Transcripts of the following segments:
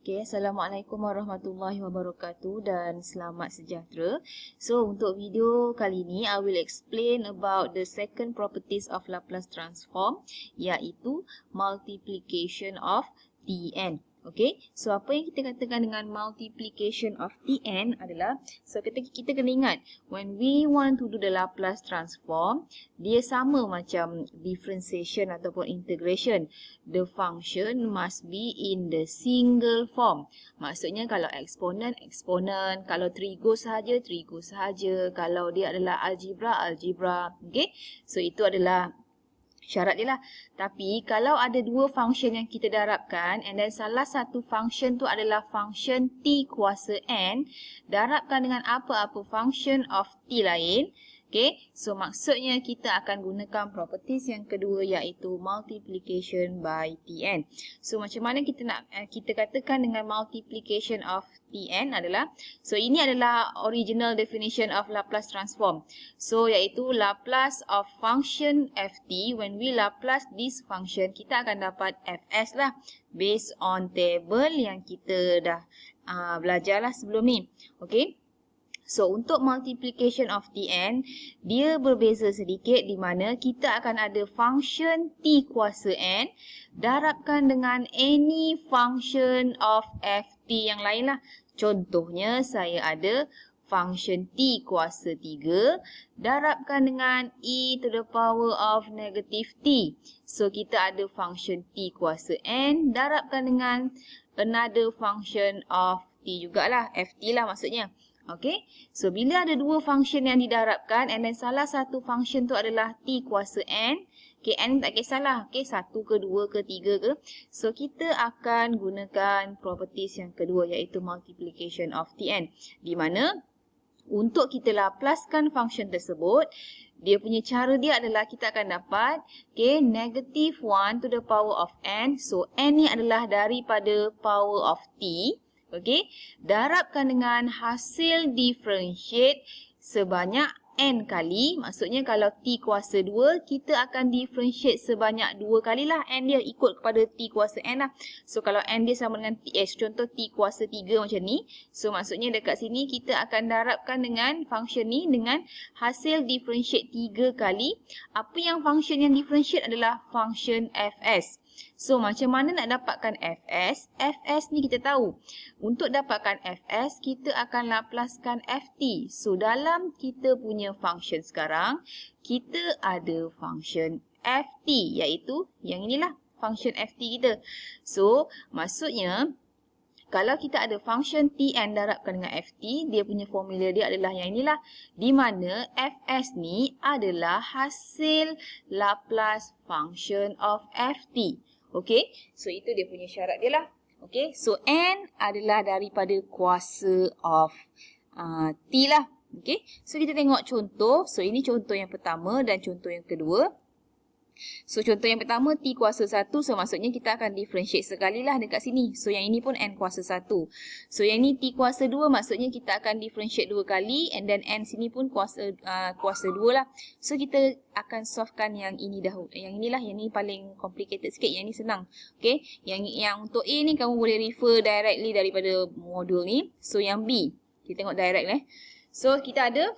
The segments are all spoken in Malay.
Okay, Assalamualaikum warahmatullahi wabarakatuh dan selamat sejahtera. So, untuk video kali ini, I will explain about the second properties of Laplace transform, iaitu multiplication of Tn. Okay, so apa yang kita katakan dengan multiplication of Tn adalah, so kita kena ingat, when we want to do the Laplace transform, dia sama macam differentiation ataupun integration. The function must be in the single form. Maksudnya kalau eksponen, eksponen. Kalau trigo sahaja, trigo sahaja. Kalau dia adalah algebra, algebra. Okay? So, itu adalah syarat dia lah. Tapi kalau ada dua function yang kita darabkan and then salah satu function tu adalah function t kuasa n, darabkan dengan apa-apa function of t lain. Okay, so maksudnya kita akan gunakan properties yang kedua iaitu multiplication by Tn. So macam mana kita katakan dengan multiplication of Tn adalah, so ini adalah original definition of Laplace transform. So iaitu Laplace of function ft, when we Laplace this function, kita akan dapat fs lah based on table yang kita dah belajar lah sebelum ni. Okay. So, untuk multiplication of Tn, dia berbeza sedikit di mana kita akan ada function t kuasa n darabkan dengan any function of ft yang lain lah. Contohnya, saya ada function t kuasa 3 darabkan dengan e to the power of negative t. So, kita ada function t kuasa n darabkan dengan another function of t jugalah, ft lah maksudnya. Okay, so bila ada dua function yang didarabkan and then salah satu function tu adalah t kuasa n, okay, n tak kisahlah, okay, 1 ke 2 ke 3 ke, so kita akan gunakan properties yang kedua iaitu multiplication of Tn, di mana untuk kita Laplacekan function tersebut, dia punya cara dia adalah kita akan dapat, okay, negative 1 to the power of n, so n ni adalah daripada power of t. Okey, darabkan dengan hasil differentiate sebanyak n kali. Maksudnya kalau t kuasa 2, kita akan differentiate sebanyak 2 kalilah n dia ikut kepada t kuasa n lah. So kalau n dia sama dengan ts, contoh t kuasa 3 macam ni. So maksudnya dekat sini kita akan darabkan dengan function ni dengan hasil differentiate 3 kali. Apa yang function yang differentiate adalah function fs. So, macam mana nak dapatkan fs? Fs ni kita tahu. Untuk dapatkan fs, kita akan Laplacekan ft. So, dalam kita punya function sekarang, kita ada function ft, iaitu yang inilah function ft kita. So, maksudnya, kalau kita ada function Tn darabkan dengan ft, dia punya formula dia adalah yang inilah. Di mana fs ni adalah hasil Laplace function of ft. Okey, so itu dia punya syarat dia lah. Okey, so n adalah daripada kuasa of t lah. Okey, so kita tengok contoh. So ini contoh yang pertama dan contoh yang kedua. So, contoh yang pertama, t kuasa 1. So, maksudnya kita akan differentiate sekali lah dekat sini. So, yang ini pun n kuasa 1. So, yang ini t kuasa 2. Maksudnya kita akan differentiate 2 kali. And then n sini pun kuasa 2 lah. So, kita akan solvekan yang ini dahulu. Yang inilah, yang ini paling complicated sikit. Yang ini senang. Okay. Yang untuk A ni, kamu boleh refer directly daripada modul ni. So, yang B. Kita tengok direct . So, kita ada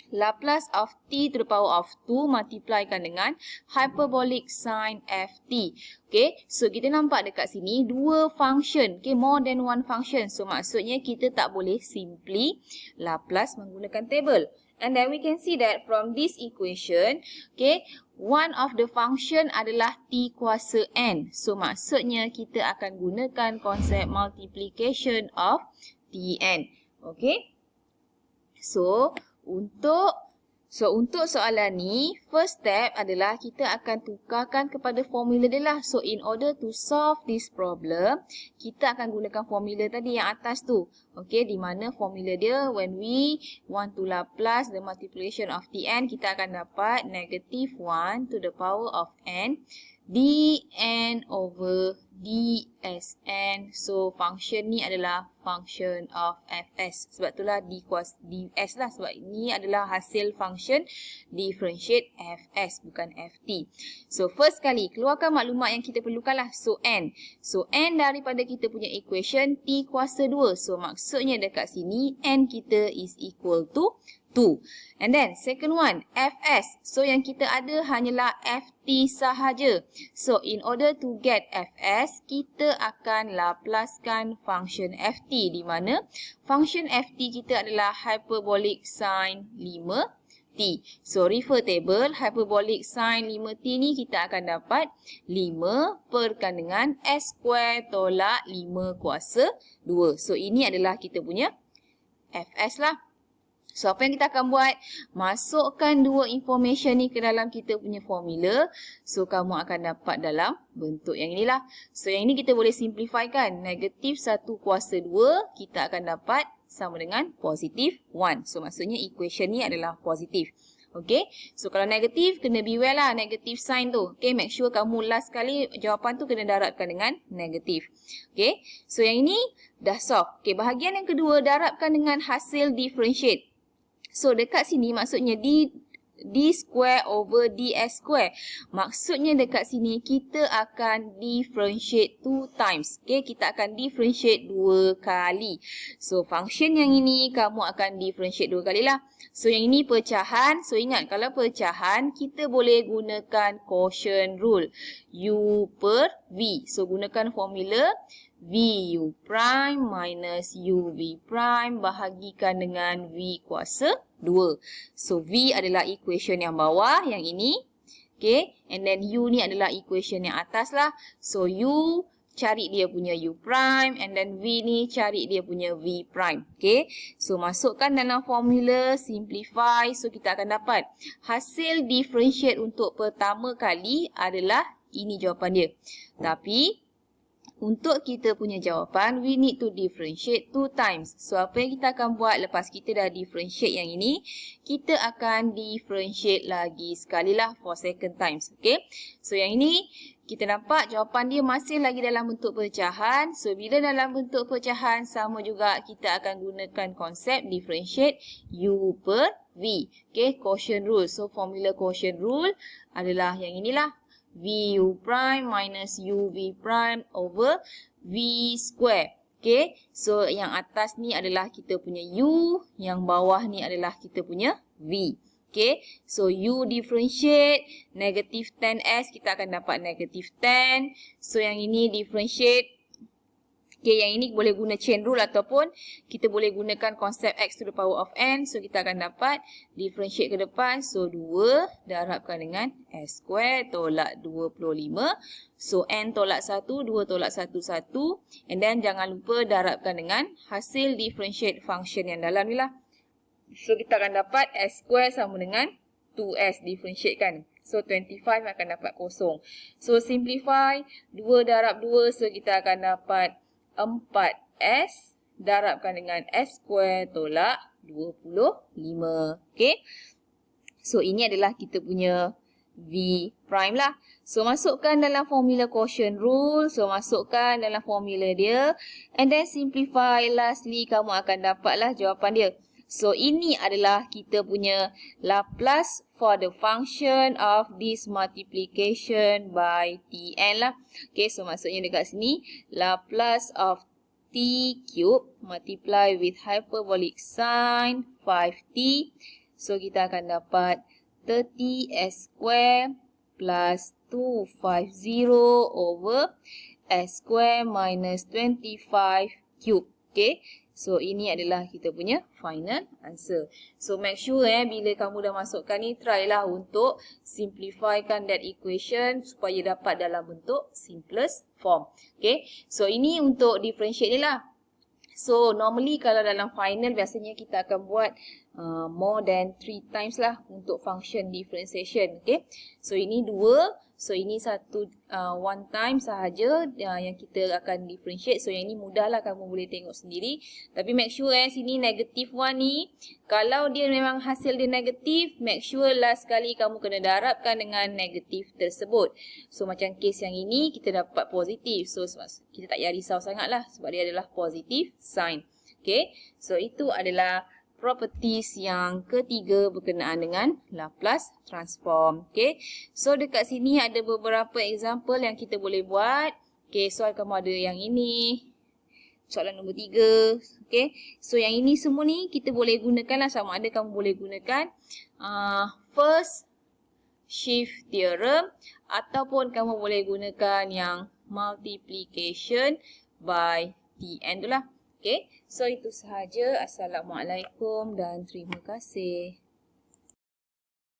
Laplace of t to the power of 2 multiplikan dengan hyperbolic sin ft. Okay, so kita nampak dekat sini dua function, okay, more than one function. So maksudnya kita tak boleh simply Laplace menggunakan table. And then we can see that from this equation, okay, one of the function adalah t kuasa n. So maksudnya kita akan gunakan konsep multiplication of Tn. Okay, so untuk soalan ni, first step adalah kita akan tukarkan kepada formula dia lah. So, in order to solve this problem, kita akan gunakan formula tadi yang atas tu. Okay, di mana formula dia, when we want to Laplace the multiplication of Tn, kita akan dapat negative 1 to the power of n dn over dsn. So function ni adalah function of fs. Sebab itulah ds lah. Sebab ini adalah hasil function differentiate fs bukan ft. So first kali keluarkan maklumat yang kita perlukan lah. So n. So n daripada kita punya equation t kuasa 2. So maksudnya dekat sini n kita is equal to 2. And then second one, fs. So yang kita ada hanyalah ft sahaja. So in order to get fs, kita akan laplaskan function ft, di mana function ft kita adalah hyperbolic sin 5t. So refer table, hyperbolic sin 5t ni kita akan dapat 5 perkan dengan s square tolak 5 kuasa 2. So ini adalah kita punya fs lah. So, apa yang kita akan buat? Masukkan dua information ni ke dalam kita punya formula. So, kamu akan dapat dalam bentuk yang inilah. So, yang ini kita boleh simplifykan. Negatif 1 kuasa 2, kita akan dapat sama dengan positif 1. So, maksudnya equation ni adalah positif. Okay. So, kalau negatif, kena beware lah negatif sign tu. Okay, make sure kamu last kali jawapan tu kena darabkan dengan negatif. Okay. So, yang ini dah solve. Okay, bahagian yang kedua, darabkan dengan hasil differentiate. So, dekat sini maksudnya d square over ds square. Maksudnya dekat sini kita akan differentiate 2 times. Okay, kita akan differentiate 2 kali. So, function yang ini kamu akan differentiate 2 kali lah. So, yang ini pecahan. So, ingat kalau pecahan kita boleh gunakan quotient rule. U per V. So, gunakan formula VU prime minus UV prime bahagikan dengan V kuasa 2. So, V adalah equation yang bawah, yang ini. Okay. And then U ni adalah equation yang atas lah. So, U cari dia punya U prime. And then V ni cari dia punya V prime. Okay. So, masukkan dalam formula, simplify. So, kita akan dapat hasil differentiate untuk pertama kali adalah ini jawapan dia. Tapi, untuk kita punya jawapan, we need to differentiate 2 times. So, apa yang kita akan buat lepas kita dah differentiate yang ini, kita akan differentiate lagi sekali lah for second times. Okay. So, yang ini, kita nampak jawapan dia masih lagi dalam bentuk pecahan. So, bila dalam bentuk pecahan, sama juga kita akan gunakan konsep differentiate U per V. Okay, quotient rule. So, formula quotient rule adalah yang inilah. VU prime minus UV prime over V square. Okay. So, yang atas ni adalah kita punya U. Yang bawah ni adalah kita punya V. Okay. So, U differentiate. Negatif 10S kita akan dapat negatif 10. So, yang ini differentiate. Okay, yang ini boleh guna chain rule ataupun kita boleh gunakan konsep x to the power of n. So, kita akan dapat differentiate ke depan. So, 2 darabkan dengan s square tolak 25. So, n tolak 1, 2 tolak 1, 1. And then, jangan lupa darabkan dengan hasil differentiate function yang dalam ni lah. So, kita akan dapat s square sama dengan 2s differentiate kan. So, 25 akan dapat kosong. So, simplify. 2 darab 2. So, kita akan dapat 4S darabkan dengan S square tolak 25. Okay. So, ini adalah kita punya V prime lah. So, masukkan dalam formula quotient rule. So, masukkan dalam formula dia. And then, simplify. Lastly, kamu akan dapatlah jawapan dia. So, ini adalah kita punya Laplace for the function of this multiplication by Tn lah. Okay, so maksudnya dekat sini, Laplace of T cube multiply with hyperbolic sin 5T. So, kita akan dapat 30S square plus 250 over S square minus 25 cube. Okay. So, ini adalah kita punya final answer. So, make sure bila kamu dah masukkan ni, try lah untuk simplifykan that equation supaya dapat dalam bentuk simplest form. Okay. So, ini untuk differentiate ni lah. So, normally kalau dalam final, biasanya kita akan buat more than 3 times lah untuk function differentiation. Okay. So, ini 2. So ini satu one time sahaja yang kita akan differentiate. So yang ini mudahlah, kamu boleh tengok sendiri. Tapi make sure sini negative 1 ni, kalau dia memang hasil dia negatif, make sure last sekali kamu kena darabkan dengan negatif tersebut. So macam case yang ini kita dapat positif. So kita tak payah risau sangatlah sebab dia adalah positive sign. Okay, so itu adalah properties yang ketiga berkenaan dengan Laplace transform. Okay, so dekat sini ada beberapa example yang kita boleh buat. Okay, soal kamu ada yang ini. Soalan nombor 3. Okay, so yang ini semua ni kita boleh gunakan lah, sama ada kamu boleh gunakan first shift theorem ataupun kamu boleh gunakan yang multiplication by Tn tu lah. Okay, so itu sahaja. Assalamualaikum dan terima kasih.